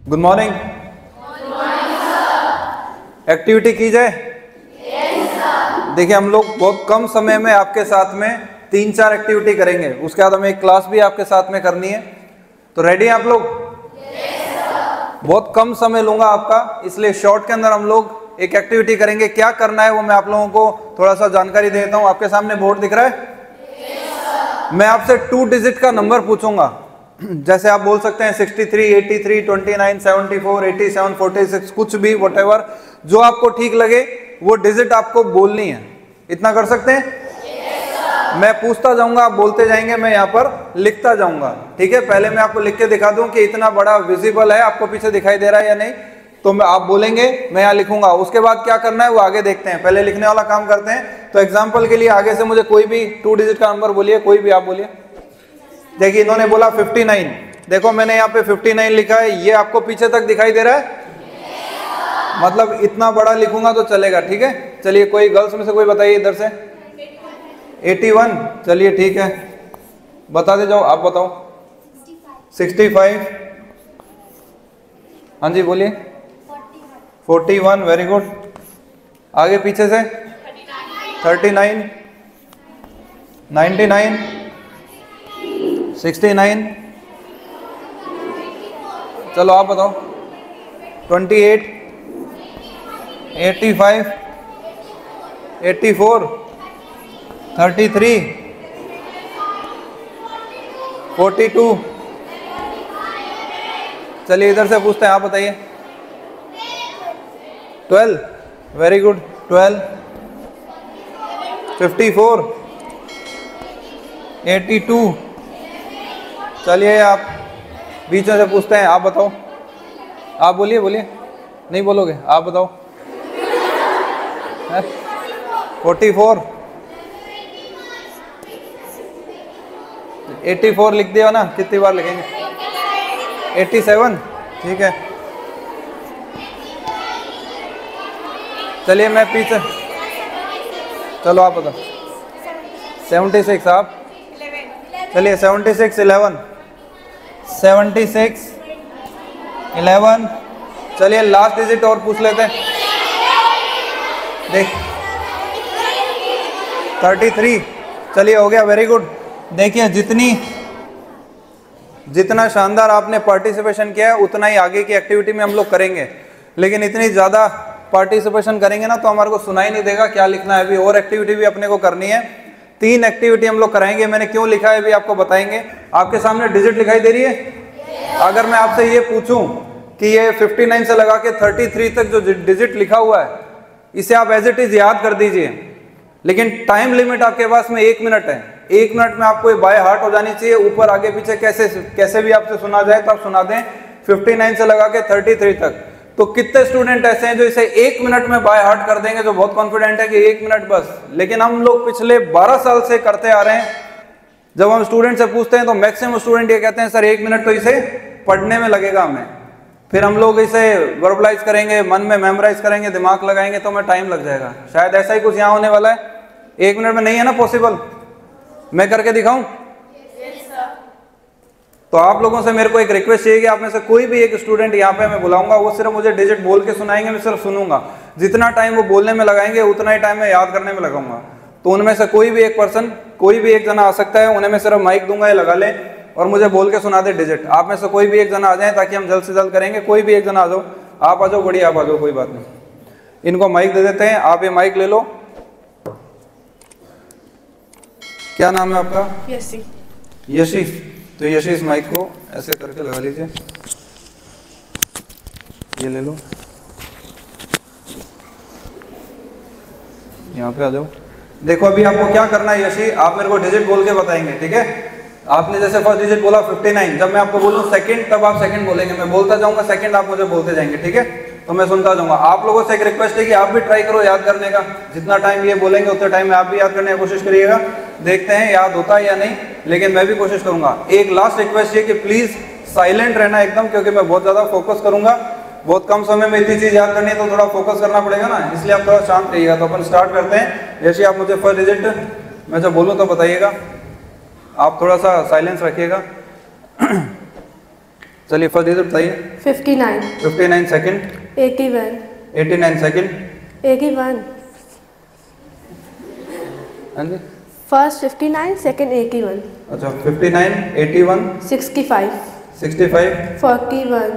Good morning. Activity की जाए। देखिए हम लोग बहुत कम समय में आपके साथ में 3-4 एक्टिविटी करेंगे, उसके बाद हमें एक क्लास भी आपके साथ में करनी है। तो रेडी हैं आप लोग? बहुत कम समय लूंगा आपका, इसलिए शॉर्ट के अंदर हम लोग एक एक्टिविटी करेंगे। क्या करना है वो मैं आप लोगों को थोड़ा सा जानकारी देता हूं। आपके सामने बोर्ड दिख रहा है। मैं आपसे 2 डिजिट का नंबर पूछूंगा, जैसे आप बोल सकते हैं 63, 83, 29, 74, 87, 46, कुछ भी, व्हाटएवर जो आपको ठीक लगे वो डिजिट आपको बोलनी है। इतना कर सकते हैं? मैं पूछता जाऊंगा, आप बोलते जाएंगे, मैं यहाँ पर लिखता जाऊंगा। ठीक है, पहले मैं आपको लिख के दिखा दूं कि इतना बड़ा विजिबल है, आपको पीछे दिखाई दे रहा है या नहीं। तो मैं आप बोलेंगे, मैं यहाँ लिखूंगा। उसके बाद क्या करना है वो आगे देखते हैं, पहले लिखने वाला काम करते हैं। तो एग्जाम्पल के लिए आगे से मुझे कोई भी 2 डिजिट का नंबर बोलिए, कोई भी आप बोलिए। देखिए इन्होंने बोला 59, देखो मैंने यहाँ पे 59 लिखा है, ये आपको पीछे तक दिखाई दे रहा है? मतलब इतना बड़ा लिखूंगा तो चलेगा। ठीक है, चलिए कोई गर्ल्स में से कोई बताइए इधर से। 81, चलिए ठीक है, बता दे जाओ, आप बताओ। 65, हाँ जी बोलिए। 41, वेरी गुड। आगे पीछे से 39, 99, 69, चलो आप बताओ। 28, 85, 84, 33, 42, चलिए इधर से पूछते हैं, आप बताइए। 12, वेरी गुड, 12, 54, 82, चलिए आप बीच में से पूछते हैं, आप बताओ। आप बोलिए, बोलिए, नहीं बोलोगे, आप बताओ। 44, 84 लिख दिया ना, कितनी बार लिखेंगे? 87, ठीक है। चलिए मैं पीछे, चलो आप बताओ। 76, आप चलिए। 76, 11, 76, 11, चलिए लास्ट डिजिट और पूछ लेते हैं। देख 33, चलिए हो गया, वेरी गुड। देखिए जितना शानदार आपने पार्टिसिपेशन किया है उतना ही आगे की एक्टिविटी में हम लोग करेंगे, लेकिन इतनी ज़्यादा पार्टिसिपेशन करेंगे ना तो हमारे को सुनाई नहीं देगा क्या लिखना है। अभी और एक्टिविटी भी अपने को करनी है, 3 एक्टिविटी हम लोग कराएंगे। मैंने क्यों लिखा है अभी आपको बताएंगे। आपके सामने डिजिट दिखाई दे रही है। अगर मैं आपसे ये पूछूं कि ये 59 से लगा के 33 तक जो डिजिट लिखा हुआ है इसे आप एज इट इज याद कर दीजिए, लेकिन टाइम लिमिट आपके पास में 1 मिनट है। 1 मिनट में आपको ये बाय हार्ट हो जानी चाहिए। ऊपर आगे पीछे कैसे भी आपसे सुना जाए तो आप सुना दें 59 से लगा के 33 तक। तो कितने स्टूडेंट ऐसे हैं जो इसे 1 मिनट में बाय हार्ट कर देंगे, जो बहुत कॉन्फिडेंट है कि 1 मिनट बस। लेकिन हम लोग पिछले 12 साल से करते आ रहे हैं। जब हम स्टूडेंट से पूछते हैं तो मैक्सिमम स्टूडेंट ये कहते हैं सर 1 मिनट तो इसे पढ़ने में लगेगा हमें, फिर हम लोग इसे वर्बलाइज करेंगे, मन में मेमोराइज करेंगे, दिमाग लगाएंगे तो हमें टाइम लग जाएगा। शायद ऐसा ही कुछ यहाँ होने वाला है। 1 मिनट में नहीं है ना पॉसिबल? मैं करके दिखाऊं? तो आप लोगों से मेरे को एक रिक्वेस्ट चाहिए कि आप में से कोई भी एक स्टूडेंट यहाँ पे मैं बुलाऊंगा, वो सिर्फ मुझे डिजिट बोल के सुनाएंगे, मैं सिर्फ सुनूंगा। जितना टाइम वो बोलने में लगाएंगे उतना ही टाइम मैं याद करने में लगाऊंगा। तो उनमें से कोई भी एक पर्सन, कोई भी एक जना आ सकता है, उन्हें मैं सिर्फ माइक दूंगा, ये लगा ले और मुझे बोल के सुना दे डिजिट। आप में से कोई भी एक जना आ जाए ताकि हम जल्द से जल्द करेंगे। कोई भी एक जना आ जाओ, आप आ जाओ, बढ़िया आप आ जाओ, कोई बात नहीं। इनको माइक दे देते हैं, आप ये माइक ले लो। क्या नाम है आपका? यशी। यशी, तो यशी इस माइक को ऐसे करके लगा लीजिए, ये ले लो, यहाँ पे आ जाओ। देखो अभी आपको क्या करना है यशी, आप मेरे को डिजिट बोल के बताएंगे, ठीक है? आपने जैसे फर्स्ट डिजिट बोला 59, जब मैं आपको बोलूँ सेकंड तब आप सेकंड बोलेंगे, मैं बोलता जाऊंगा सेकंड, आप मुझे बोलते जाएंगे, ठीक है? तो मैं सुनता जाऊंगा। आप लोगों से एक रिक्वेस्ट है कि आप भी ट्राई करो याद करने का। जितना टाइम ये बोलेंगे उतने टाइम में आप भी याद करने की कोशिश करिएगा। देखते हैं याद होता है या नहीं, लेकिन मैं भी कोशिश करूंगा। एक लास्ट रिक्वेस्ट है कि प्लीज साइलेंट रहना एकदम, क्योंकि मैं बहुत ज्यादा फोकस करूंगा। बहुत कम समय में इतनी चीज याद करनी है तो थोड़ा फोकस करना पड़ेगा ना, इसलिए आप थोड़ा शांत रहिएगा। तो अपन स्टार्ट करते हैं। जैसे आप मुझे फर्स्ट डिजिट मैं जब बोलूँ तो बताइएगा, आप थोड़ा सा साइलेंस रखिएगा। चलिए फर्स्ट डिजिट बताइए। 59 59 सेकंड, 81 89 सेकंड, 81 हाँ जी, फर्स्ट 59 सेकंड 81 अच्छा 59 81 65 65 41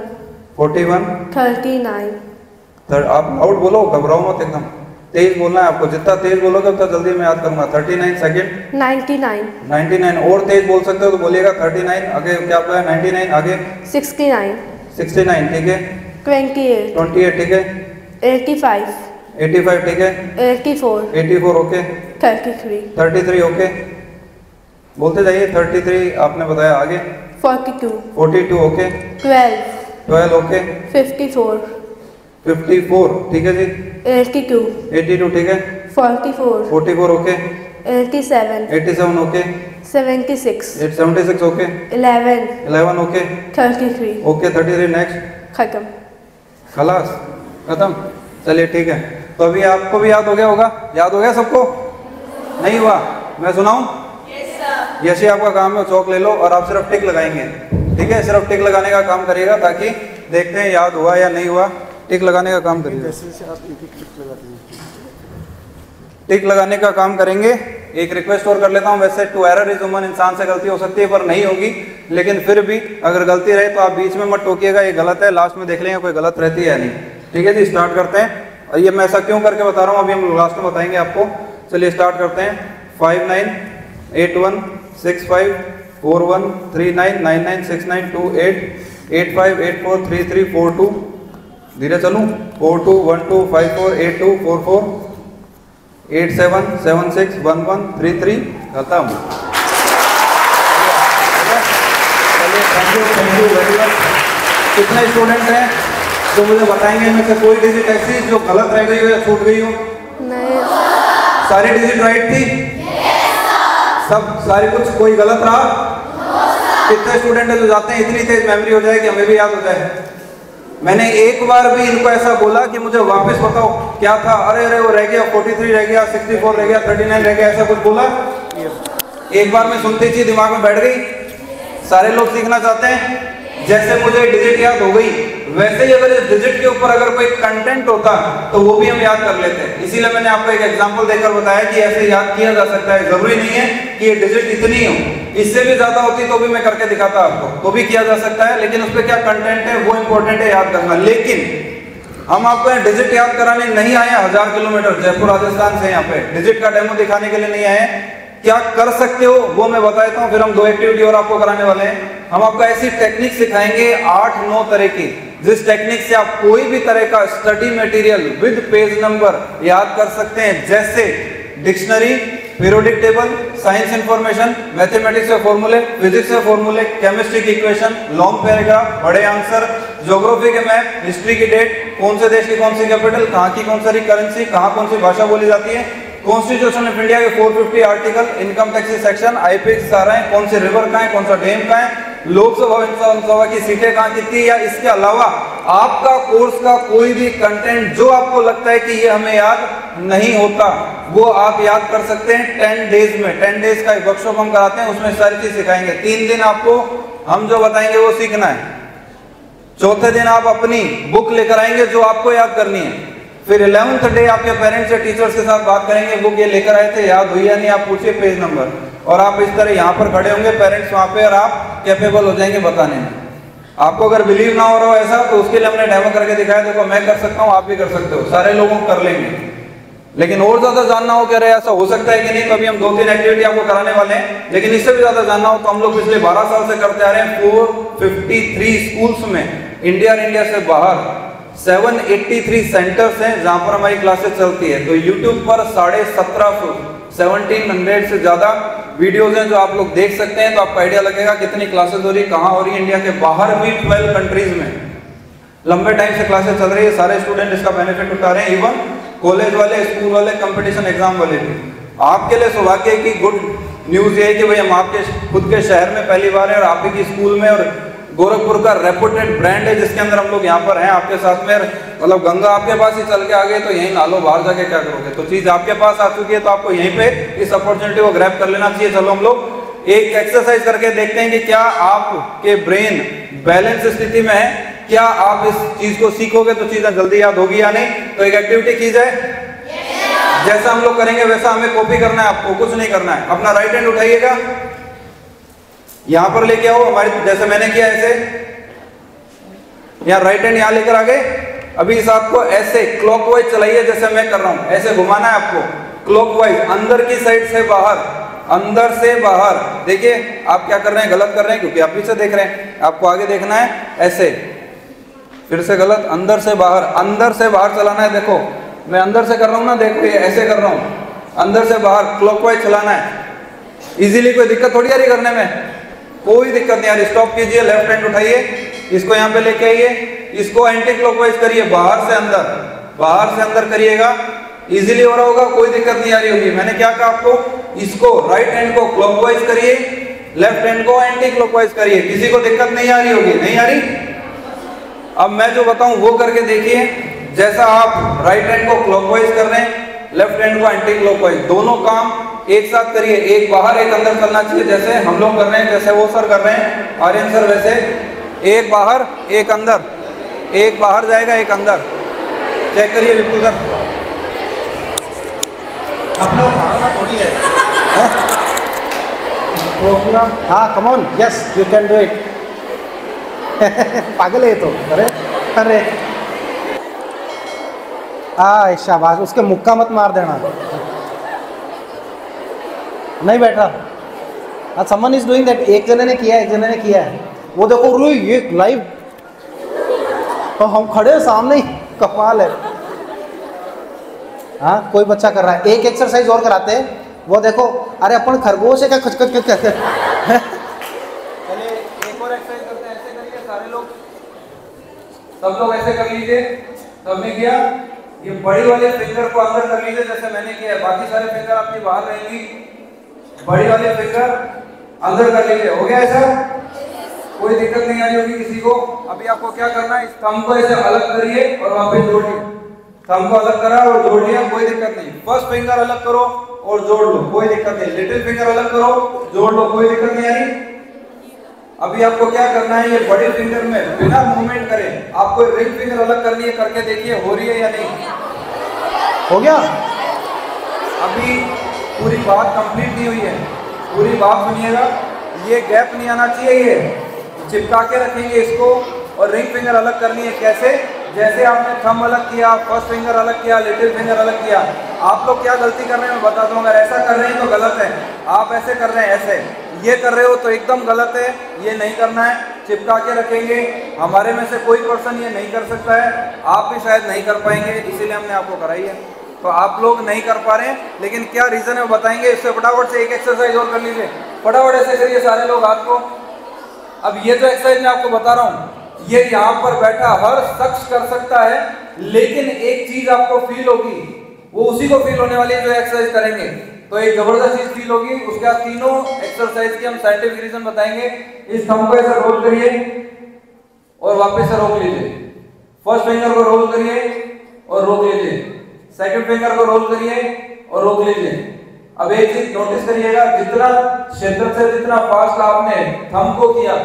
41 39 थर्ड। आप आउट बोलो, घबराओ मत, एकदम तेज बोलना है आपको, जितना तेज बोलोगे उतना जल्दी मैं याद करूंगा। 39 सेकंड, 99 99 और तेज बोल सकते हो तो बोलिएगा। 39 आगे क्या आपका है? 99 आगे 69 69 ठीक है, 28 28 ठीक है, 85 85 ठीक है, 84 84 ओके, 33 33 ओके, बोलते जाइए। 33 आपने बताया, आगे 42 42 ओके, 12 12 ओके, 54 54 ठीक है जी, 82 82 ठीक है, 44 44 okay, 87 87 okay, 76 76 okay, 11 11 okay 33 okay, 33 next, खत्म। खलास खत्म। चलिए ठीक है, तो अभी आपको भी याद हो गया होगा, याद हो गया सबको? नहीं हुआ? मैं सुनाऊं? Yes sir. आपका काम है, चौक ले लो और आप सिर्फ टिक लगाएंगे, ठीक है? सिर्फ टिक लगाने का काम करिएगा ताकि देखते हैं याद हुआ या नहीं हुआ। टिक लगाने का काम करिएगा, टिक लगाने का काम करेंगे। एक रिक्वेस्ट और कर लेता हूं, वैसे टू एरर इज ह्यूमन, इंसान से गलती हो सकती है पर नहीं होगी, लेकिन फिर भी अगर गलती रहे तो आप बीच में मत टोकिएगा, ये गलत है, लास्ट में देख लेंगे कोई गलत रहती है या नहीं। ठीक है जी, स्टार्ट करते हैं। और ये मैं ऐसा क्यों करके बता रहा हूँ अभी हम लास्ट में बताएंगे आपको। चलिए स्टार्ट करते हैं। 59 81 65 41 39 99 69 28 85 84 33 42, धीरे चलूं, 42 12 54 82 44 87 76 11 33, खत्म। चलिए थैंक यू वेरी मच। कितने स्टूडेंट हैं जो मुझे बताएंगे इनमें से कोई डिजिट ऐसी जो गलत रह गई हो या छूट गई हो? नहीं। सारी डिजिट राइट थी? सब सारी कुछ कोई गलत रहा? कितने स्टूडेंट है जो जाते हैं इतनी तेज मेमोरी हो जाए कि हमें भी याद हो जाए? मैंने एक बार भी इनको ऐसा बोला कि मुझे वापस बताओ क्या था, अरे अरे वो रह गया, 43 रह गया, 64 रह गया, 39 रह गया, ऐसा कुछ बोला? एक बार में सुनती थी दिमाग में बैठ गई। सारे लोग सीखना चाहते हैं, जैसे मुझे डिजिट याद हो गई वैसे ही अगर इस डिजिट के ऊपर अगर कोई कंटेंट होता तो वो भी हम याद कर लेते हैं। इसीलिए मैंने आपको एक एग्जांपल देकर बताया कि ऐसे याद किया जा सकता है, जरूरी नहीं है कि ये डिजिट इतनी हो, इससे भी ज्यादा होती तो भी मैं करके दिखाता आपको, तो भी किया जा सकता है, लेकिन उस पर क्या कंटेंट है वो इंपॉर्टेंट है याद करना। लेकिन हम आपको डिजिट याद कराने नहीं आए 1000 किलोमीटर जयपुर राजस्थान से, यहाँ पे डिजिट का डेमो दिखाने के लिए नहीं आए। क्या कर सकते हो वो मैं बता देता हूँ, फिर हम 2 एक्टिविटी और आपको कराने वाले हैं। हम आपको ऐसी टेक्निक सिखाएंगे 8-9 तरह की, जिस टेक्निक से आप कोई भी तरह का study material with page number याद कर सकते हैं, जैसे dictionary, periodic table, science information, mathematics के फॉर्मूले, फिजिक्स के फॉर्मूले, केमिस्ट्री की इक्वेशन, लॉन्ग पैराग्राफ, बड़े आंसर, ज्योग्राफी के मैप, हिस्ट्री की डेट, कौन से देश की कौन सी कैपिटल, कहाँ की कौन सी करेंसी, कहाँ कौन सी भाषा बोली जाती है, कॉन्स्टिट्यूशन ऑफ इंडिया के 450 article, income tax section, IPX आ रहे हैं, कौन से रिवर कहाँ है, कौन सा डैम कहाँ है, लोकसभा विधानसभा की सीटें कहाँ कितनी, या इसके अलावा आपका कोर्स का कोई भी कंटेंट जो आपको लगता है कि ये हमें याद नहीं होता वो आप याद कर सकते हैं 10 डेज में। 10 डेज का एक वर्कशॉप हम कराते हैं, उसमें सारी चीज सिखाएंगे। 3 दिन आपको हम जो बताएंगे वो सीखना है, चौथे दिन आप अपनी बुक लेकर आएंगे जो आपको याद करनी है, फिर 11th डे आपके पेरेंट्स या टीचर्स के साथ बात करेंगे, बुक ये लेकर आए थे, याद हुई या नहीं, आप पूछिए पेज नंबर, और आप इस तरह यहाँ पर खड़े होंगे, पेरेंट्स वहाँ पे, और आप कैपेबल हो जाएंगे बताने में। आपको अगर बिलीव ना हो रहा हो ऐसा तो उसके लिए हमने डेमो करके दिखाया, देखो मैं कर सकता हूँ, आप भी कर सकते हो, सारे लोगों कर लेंगे। लेकिन और ज्यादा जानना हो कह रहे ऐसा हो सकता है कि नहीं, तो अभी हम 2-3 एक्टिविटी आपको कराने वाले हैं। लेकिन इससे भी ज्यादा जानना हो तो हम लोग पिछले 12 साल से करते आ रहे हैं 453 स्कूल्स में, इंडिया और इंडिया से बाहर 783 सेंटर्स हैं जहां पर हमारी क्लासेस चलती है। तो यूट्यूब पर 1700 से ज्यादा वीडियोस हैं जो आप लोग देख सकते हैं, तो आपको आइडिया लगेगा कितनी क्लासेस हो रही है, कहाँ हो रही है। इंडिया के बाहर भी 12 कंट्रीज में लंबे टाइम से क्लासेस चल रही है, सारे स्टूडेंट इसका बेनिफिट उठा रहे हैं, इवन कॉलेज वाले, स्कूल वाले, कंपटीशन एग्जाम वाले भी। आपके लिए सौभाग्य की गुड न्यूज ये है कि भाई हम आपके खुद के शहर में पहली बार है और आप ही की स्कूल में, और गोरखपुर का रेपुटेड ब्रांड है जिसके अंदर हम लोग यहाँ पर हैं आपके साथ में। मतलब गंगा आपके पास ही चल के आ गए तो यहीं ना लो, बाहर जाके क्या करोगे, तो चीज आपके पास आ चुकी है, तो आपको यहीं पे इस अपॉर्चुनिटी को ग्रैब कर लेना चाहिए। चलो हम लोग एक एक्सरसाइज करके देखते हैं कि क्या आपके ब्रेन बैलेंस स्थिति में है, क्या आप इस चीज को सीखोगे तो चीजें जल्दी याद होगी या नहीं। तो एक एक्टिविटी की जाए, जैसा हम लोग करेंगे वैसा हमें कॉपी करना है, आपको कुछ नहीं करना है। अपना राइट हैंड उठाइएगा, यहां पर लेके आओ, हमारे जैसे मैंने किया ऐसे, यहां राइट हैंड यहां लेकर आ गए। अभी इस हाथ को ऐसे क्लॉकवाइज चलाइए जैसे मैं कर रहा हूं, ऐसे घुमाना है आपको क्लॉकवाइज, अंदर की साइड से बाहर, अंदर से बाहर। देखिए आप क्या कर रहे हैं, गलत कर रहे हैं क्योंकि आप पीछे देख रहे हैं, आपको आगे देखना है। ऐसे फिर से गलत, अंदर से बाहर, अंदर से बाहर चलाना है। देखो मैं अंदर से कर रहा हूं ना, देखो ये ऐसे कर रहा हूं, अंदर से बाहर क्लॉकवाइज चलाना है। इजीली, कोई दिक्कत थोड़ी आ रही करने में, कोई दिक्कत नहीं आ रही। स्टॉप कीजिए, लेफ्ट हैंड उठाइए, इसको यहाँ पे लेके आइए, इसको एंटी क्लॉकवाइज करिए, बाहर से अंदर, बाहर से अंदर करिएगा। इजीली हो रहा होगा, कोई दिक्कत नहीं आ रही होगी। मैंने क्या कहा आपको, इसको राइट हैंड को क्लॉकवाइज करिए, लेफ्ट हैंड को एंटी क्लॉकवाइज करिए। किसी को दिक्कत नहीं आ रही होगी, नहीं आ रही। अब मैं जो बताऊं वो करके देखिए, जैसा आप राइट हैंड को क्लॉकवाइज कर रहे हैं, लेफ्ट हैंड को एंटी क्लॉकवाइज, दोनों काम एक साथ करिए। एक बाहर एक अंदर चलना चाहिए, जैसे हम लोग कर रहे हैं, जैसे वो सर कर रहे हैं, आर्यन सर, वैसे एक बाहर एक अंदर, एक बाहर जाएगा एक अंदर। चेक करिए बिल्कुल सर, अपना भावना थोड़ी है। हाँ come on, yes you can do it. पागल है तो, अरे अरे शाबाश, उसके मुक्का मत मार देना। नहीं बैठा, समवन इज डूइंग दैट। एक जने ने किया है, एक जने ने किया है, वो देखो रू ये लाइव, तो हम खड़े हैं सामने ही, कमाल है। हाँ कोई बच्चा कर रहा है। एक एक्सरसाइज और कराते हैं, वो देखो, अरे अपन खरगोश है क्या, खचखच खच कहते हैं। चलिए एक और एक्सरसाइज करते हैं, ऐसे करिए सारे लोग, सब लोग ऐसे कर लीजिए। सबने किया, ये बड़ी वाले फिंगर को अंदर कर लीजिए जैसे मैंने किया है, बाकी सारे फिंगर आपकी बाहर रहेंगी। बड़ी वाले फिंगर अंदर कर लीजिए, हो गया ऐसा, कोई दिक्कत नहीं आ रही होगी किसी को। अभी आपको क्या करना है, इस थंब को ऐसे अलग करिए और वहां पे जोड़िए। थंब को अलग करा और जोड़ लिया, कोई दिक्कत नहीं। फर्स्ट फिंगर अलग करो और जोड़ लो, कोई दिक्कत नहीं। लिटिल फिंगर अलग करो, जोड़ लो, कोई दिक्कत नहीं आ रही। अभी आपको क्या करना है, ये बड़ी फिंगर में बिना मूवमेंट करे आपको रिंग फिंगर अलग करनी है, करके देखिए हो रही है या नहीं। हो गया। अभी पूरी बात कंप्लीट नहीं हुई है, पूरी बात सुनिएगा। ये गैप नहीं आना चाहिए, ये चिपका के रखेंगे इसको, और रिंग फिंगर अलग करनी है। कैसे, जैसे आपने थंब अलग किया, फर्स्ट फिंगर अलग किया, लिटिल फिंगर अलग किया। आप लोग क्या गलती कर रहे हैं मैं बता दूं, अगर ऐसा कर रहे हैं तो गलत है। आप ऐसे कर रहे हैं, ऐसे ये कर रहे हो तो एकदम गलत है, ये नहीं करना है। चिपका के रखेंगे। हमारे में से कोई पर्सन ये नहीं कर सकता है, आप भी शायद नहीं कर पाएंगे, इसीलिए हमने आपको कराई है। तो आप लोग नहीं कर पा रहे हैं, लेकिन क्या रीजन है वो बताएंगे। इससे फटाफट से एक एक्सरसाइज और कर लीजिए, फटाफट ऐसे करिए सारे लोग हाथ को। अब ये जो एक्सरसाइज मैं आपको बता रहा हूँ, ये यहाँ पर बैठा हर शख्स कर सकता है, लेकिन एक चीज आपको फील होगी, वो उसी को फील होने वाली है जो एक्सरसाइज करेंगे। तो एक जबरदस्त चीज फील होगी। उसके बाद तीनों एक्सरसाइज के हम साइंटिफिक रीजन बताएंगे। इस थंब को ऐसे रोल करिए और वापस से रोक लीजिए। फर्स्ट फिंगर को रोल करिए और रोक लीजिए, सेकंड फिंगर को रोल करिए और रोक लीजिए। अब एक चीज नोटिस करिएगा, जितना क्षेत्र से जितना फास्ट आपने थंब को किया,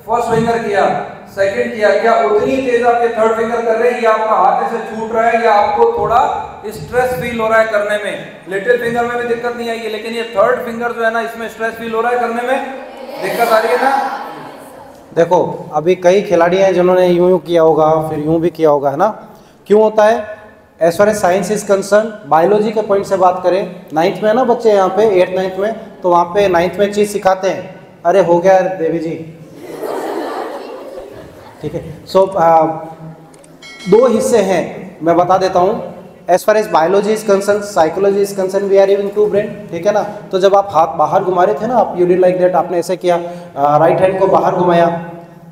फर्स्ट फिंगर किया, सेकंड किया, क्या उतनी तेज आपके थर्ड फिंगर कर रहे हैं, या आपका हाथ ऐसे छूट रहा है, या आपको थोड़ा स्ट्रेस फील हो रहा है करने में। लिटिल फिंगर में भी दिक्कत नहीं आएगी, लेकिन ये थर्ड फिंगर जो है ना, इसमें स्ट्रेस फील हो रहा है करने में, दिक्कत आ रही है ना। देखो अभी कई खिलाड़ी हैं जिन्होंने यूं यूं किया होगा, फिर यूं भी किया होगा, है ना। क्यों होता है, as far as science is concern, biology के पॉइंट से बात करें, 9th में है ना बच्चे यहाँ पे, 8th 9th में, तो वहाँ पे 9th में चीज़ सिखाते हैं। अरे हो गया देवी जी, ठीक है। सो दो हिस्से हैं, मैं बता देता हूँ। As far as biology is concern, psychology is concern, we are even to brain, ठीक है ना। तो जब आप हाथ बाहर घुमा रहे थे ना, आप यू डिड लाइक दैट, आपने ऐसे किया, राइट हैंड को बाहर घुमाया,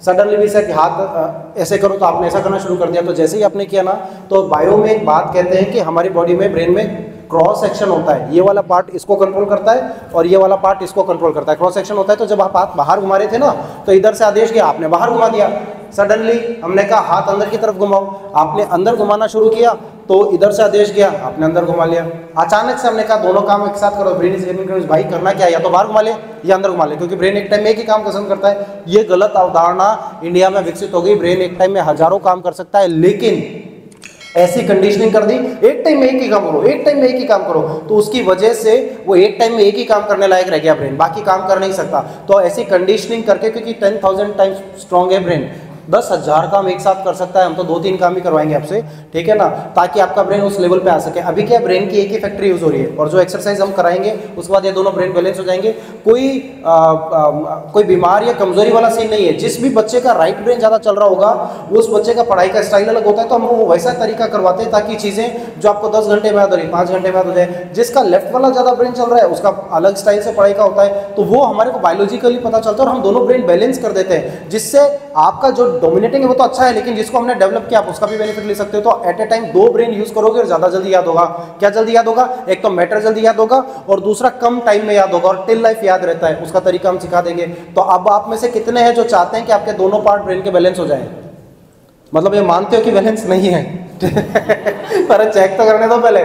सडनली भी सर हाथ ऐसे करो तो आपने ऐसा करना शुरू कर दिया। तो जैसे ही आपने किया ना, तो बायो में एक बात कहते हैं कि हमारी बॉडी में, ब्रेन में क्रॉस सेक्शन होता है। ये वाला पार्ट इसको कंट्रोल करता है और ये वाला पार्ट इसको कंट्रोल करता है, क्रॉस सेक्शन होता है। तो जब आप हाथ बाहर घुमा रहे थे ना, तो इधर से आदेश किया, आपने बाहर घुमा दिया। सडनली हमने कहा हाथ अंदर की तरफ घुमाओ, आपने अंदर घुमाना शुरू किया, तो इधर से आदेश गया, आपने अंदर घुमा लिया। अचानक से हमने कहा दोनों काम एक साथ करो, ब्रेन इज गेमिंग, भाई करना क्या है, या तो बाहर घुमा ले या अंदर घुमा ले, क्योंकि ब्रेन एक टाइम में एक ही काम पसंद करता है। ये गलत अवधारणा इंडिया में विकसित हो गई, ब्रेन एक टाइम में हजारों काम कर सकता है, लेकिन ऐसी कंडीशनिंग कर दी एक टाइम में एक ही काम करो, एक टाइम में एक ही काम करो, तो उसकी वजह से वो एक टाइम में एक ही काम करने लायक रह गया ब्रेन, बाकी काम कर नहीं सकता। तो ऐसी कंडीशनिंग करके, क्योंकि 10,000 टाइम्स स्ट्रॉन्ग है ब्रेन, 10,000 काम एक साथ कर सकता है, हम तो 2-3 काम ही करवाएंगे आपसे, ठीक है ना, ताकि आपका ब्रेन उस लेवल पे आ सके। अभी क्या ब्रेन की एक ही फैक्ट्री यूज हो रही है, और जो एक्सरसाइज हम कराएंगे उसके बाद ये दोनों ब्रेन बैलेंस हो जाएंगे। कोई बीमार या कमजोरी वाला सीन नहीं है। जिस भी बच्चे का राइट ब्रेन ज्यादा चल रहा होगा, उस बच्चे का पढ़ाई का स्टाइल अलग होता है, तो हम वो वैसा तरीका करवाते हैं ताकि चीजें जो आपको 10 घंटे में याद हो रही 5 घंटे में याद हो जाए। जिसका लेफ्ट वाला ज्यादा ब्रेन चल रहा है उसका अलग स्टाइल से पढ़ाई का होता है, तो वो हमारे को बायोलॉजिकली पता चलता है और हम दोनों ब्रेन बैलेंस कर देते हैं, जिससे आपका जो डोमिनेटिंग है वो तो अच्छा है, लेकिन जिसको हमने डेवलप किया आप उसका भी बेनिफिट ले सकते हो। तो at a time 2 brain use करोगे और ज्यादा जल्दी याद होगा। क्या जल्दी याद होगा? एक तो मैटर जल्दी याद होगा और दूसरा कम टाइम में याद होगा और टिल लाइफ याद रहता है। उसका तरीका हम सिखा देंगे। तो अब आप में से कितने हैं जो चाहते हैं कि आपके दोनों पार्ट ब्रेन के बैलेंस हो जाए? मतलब ये मानते हो कि बैलेंस नहीं है पर चेक तो करने दो पहले।